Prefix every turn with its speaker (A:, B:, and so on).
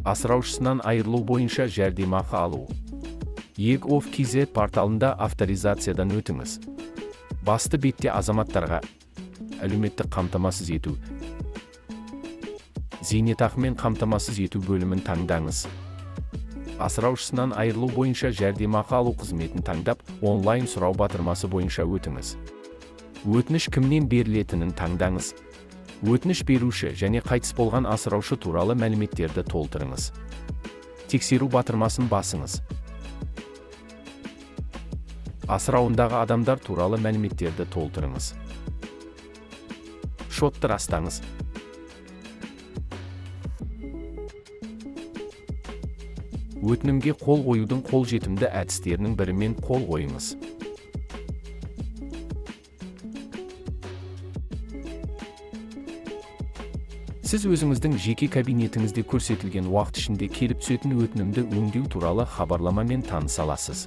A: Асыраушысынан айырылу бойынша жәрдемақы алу. eg.ov.kz порталында авторизациядан өтіңіз. Басты бетте азаматтарға әлеуметтік қамтамасыз ету, зейнетақымен қамтамасыз ету бөлімін таңдаңыз. Асыраушысынан айырылу бойынша жәрдемақы алу қызметін таңдап, онлайн сұрау батырмасы бойынша өтіңіз. Өтініш кімнен берілетінін таңдаңыз. Өтініш беруші және қайтыс болған асыраушы туралы мәліметтерді толтырыңыз. Тексеру батырмасын басыңыз. Асырауындағы адамдар туралы мәліметтерді толтырыңыз. Шотты растаңыз. Өтінімге қол қоюдың қолжетімді әдістерінің бірімен қол қойыңыз. Сіз өзіңіздің жеке кабинетіңізде көрсетілген уақыт ішінде келіп түсетін өтінімді өңдеу туралы хабарламамен таныса аласыз.